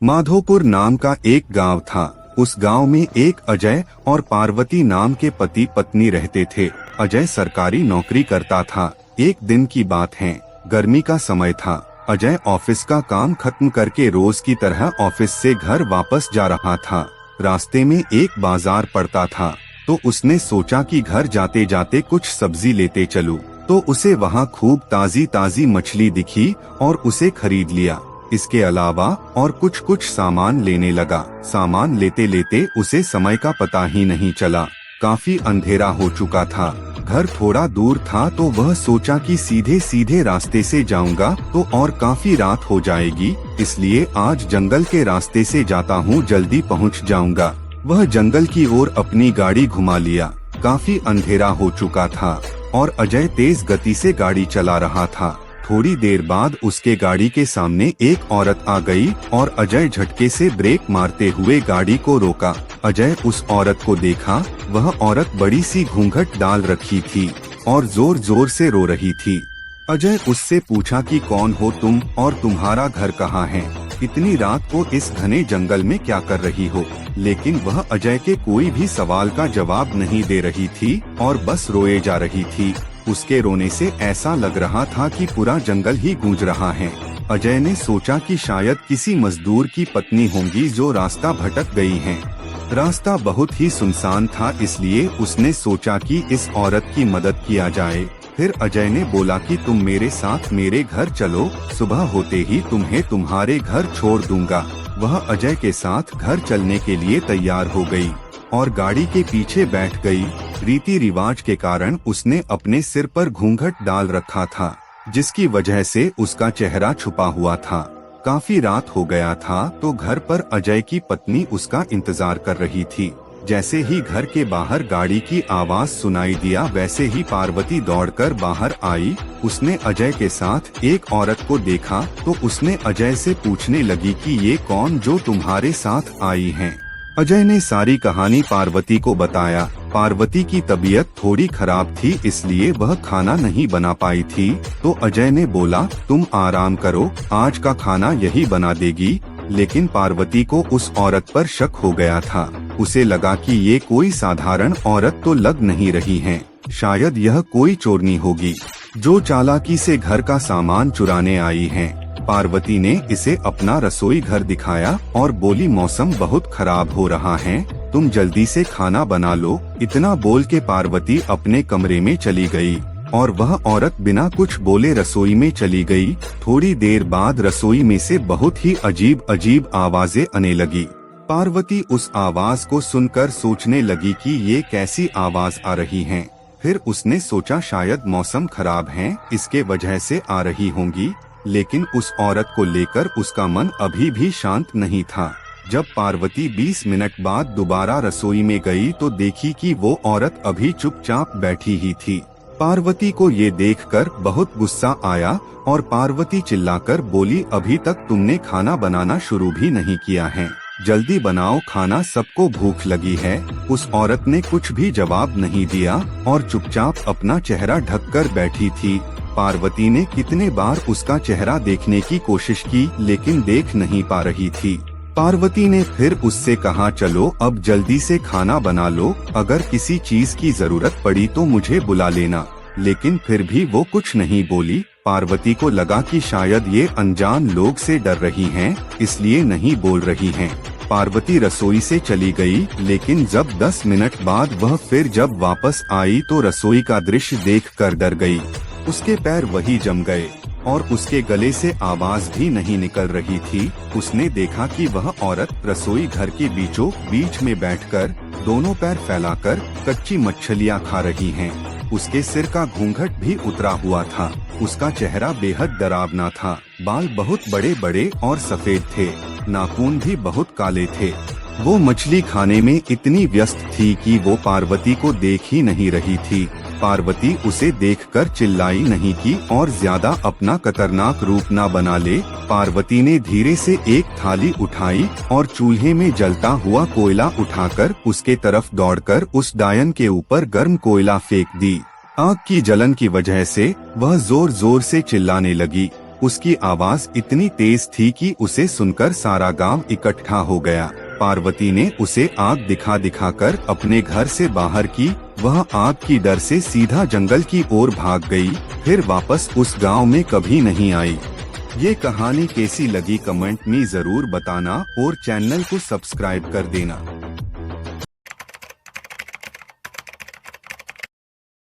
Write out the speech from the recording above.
माधोपुर नाम का एक गांव था। उस गांव में एक अजय और पार्वती नाम के पति पत्नी रहते थे। अजय सरकारी नौकरी करता था। एक दिन की बात है, गर्मी का समय था। अजय ऑफिस का काम खत्म करके रोज की तरह ऑफिस से घर वापस जा रहा था। रास्ते में एक बाजार पड़ता था, तो उसने सोचा कि घर जाते जाते कुछ सब्जी लेते चलूं। तो उसे वहां खूब ताजी ताजी मछली दिखी और उसे खरीद लिया। इसके अलावा और कुछ सामान लेने लगा। सामान लेते लेते उसे समय का पता ही नहीं चला। काफी अंधेरा हो चुका था। घर थोड़ा दूर था, तो वह सोचा कि सीधे सीधे रास्ते से जाऊंगा तो और काफी रात हो जाएगी, इसलिए आज जंगल के रास्ते से जाता हूँ, जल्दी पहुँच जाऊंगा। वह जंगल की ओर अपनी गाड़ी घुमा लिया। काफी अंधेरा हो चुका था और अजय तेज गति से गाड़ी चला रहा था। थोड़ी देर बाद उसके गाड़ी के सामने एक औरत आ गई और अजय झटके से ब्रेक मारते हुए गाड़ी को रोका। अजय उस औरत को देखा। वह औरत बड़ी सी घूंघट डाल रखी थी और जोर जोर से रो रही थी। अजय उससे पूछा कि कौन हो तुम और तुम्हारा घर कहाँ है? इतनी रात को इस घने जंगल में क्या कर रही हो? लेकिन वह अजय के कोई भी सवाल का जवाब नहीं दे रही थी और बस रोए जा रही थी। उसके रोने से ऐसा लग रहा था कि पूरा जंगल ही गूंज रहा है। अजय ने सोचा कि शायद किसी मजदूर की पत्नी होंगी जो रास्ता भटक गई हैं। रास्ता बहुत ही सुनसान था, इसलिए उसने सोचा कि इस औरत की मदद किया जाए। फिर अजय ने बोला कि तुम मेरे साथ मेरे घर चलो, सुबह होते ही तुम्हें तुम्हारे घर छोड़ दूंगा। वह अजय के साथ घर चलने के लिए तैयार हो गई और गाड़ी के पीछे बैठ गई। रीति रिवाज के कारण उसने अपने सिर पर घूंघट डाल रखा था, जिसकी वजह से उसका चेहरा छुपा हुआ था। काफी रात हो गया था, तो घर पर अजय की पत्नी उसका इंतजार कर रही थी। जैसे ही घर के बाहर गाड़ी की आवाज सुनाई दिया, वैसे ही पार्वती दौड़कर बाहर आई। उसने अजय के साथ एक औरत को देखा, तो उसने अजय से पूछने लगी कि ये कौन जो तुम्हारे साथ आई हैं? अजय ने सारी कहानी पार्वती को बताया। पार्वती की तबीयत थोड़ी खराब थी, इसलिए वह खाना नहीं बना पाई थी। तो अजय ने बोला, तुम आराम करो, आज का खाना यही बना देगी। लेकिन पार्वती को उस औरत पर शक हो गया था। उसे लगा कि ये कोई साधारण औरत तो लग नहीं रही है, शायद यह कोई चोरनी होगी जो चालाकी से घर का सामान चुराने आई है। पार्वती ने इसे अपना रसोई घर दिखाया और बोली, मौसम बहुत खराब हो रहा है, तुम जल्दी से खाना बना लो। इतना बोल के पार्वती अपने कमरे में चली गई और वह औरत बिना कुछ बोले रसोई में चली गई। थोड़ी देर बाद रसोई में से बहुत ही अजीब अजीब आवाजें आने लगी। पार्वती उस आवाज को सुनकर सोचने लगी कि ये कैसी आवाज आ रही है। फिर उसने सोचा शायद मौसम खराब है, इसके वजह से आ रही होंगी। लेकिन उस औरत को लेकर उसका मन अभी भी शांत नहीं था। जब पार्वती 20 मिनट बाद दोबारा रसोई में गई, तो देखी कि वो औरत अभी चुपचाप बैठी ही थी। पार्वती को ये देखकर बहुत गुस्सा आया और पार्वती चिल्लाकर बोली, अभी तक तुमने खाना बनाना शुरू भी नहीं किया है, जल्दी बनाओ खाना, सबको भूख लगी है। उस औरत ने कुछ भी जवाब नहीं दिया और चुपचाप अपना चेहरा ढककर बैठी थी। पार्वती ने कितने बार उसका चेहरा देखने की कोशिश की, लेकिन देख नहीं पा रही थी। पार्वती ने फिर उससे कहा, चलो अब जल्दी से खाना बना लो, अगर किसी चीज की जरूरत पड़ी तो मुझे बुला लेना। लेकिन फिर भी वो कुछ नहीं बोली। पार्वती को लगा कि शायद ये अनजान लोग से डर रही हैं, इसलिए नहीं बोल रही हैं। पार्वती रसोई से चली गई, लेकिन जब 10 मिनट बाद वह फिर जब वापस आई, तो रसोई का दृश्य देखकर डर गई। उसके पैर वही जम गए और उसके गले से आवाज भी नहीं निकल रही थी। उसने देखा कि वह औरत रसोई घर के बीचों बीच में बैठकर दोनों पैर फैलाकर कच्ची मछलियाँ खा रही हैं। उसके सिर का घूंघट भी उतरा हुआ था। उसका चेहरा बेहद डरावना था। बाल बहुत बड़े बड़े और सफेद थे, नाखून भी बहुत काले थे। वो मछली खाने में इतनी व्यस्त थी कि वो पार्वती को देख ही नहीं रही थी। पार्वती उसे देखकर चिल्लाई नहीं की और ज्यादा अपना खतरनाक रूप न बना ले। पार्वती ने धीरे से एक थाली उठाई और चूल्हे में जलता हुआ कोयला उठाकर उसके तरफ दौड़कर उस डायन के ऊपर गर्म कोयला फेंक दी। आग की जलन की वजह से वह जोर जोर से चिल्लाने लगी। उसकी आवाज इतनी तेज थी कि उसे सुनकर सारा गांव इकट्ठा हो गया। पार्वती ने उसे आग दिखा दिखाकर अपने घर से बाहर की। वह आग की डर से सीधा जंगल की ओर भाग गई, फिर वापस उस गांव में कभी नहीं आई। ये कहानी कैसी लगी कमेंट में जरूर बताना और चैनल को सब्सक्राइब कर देना।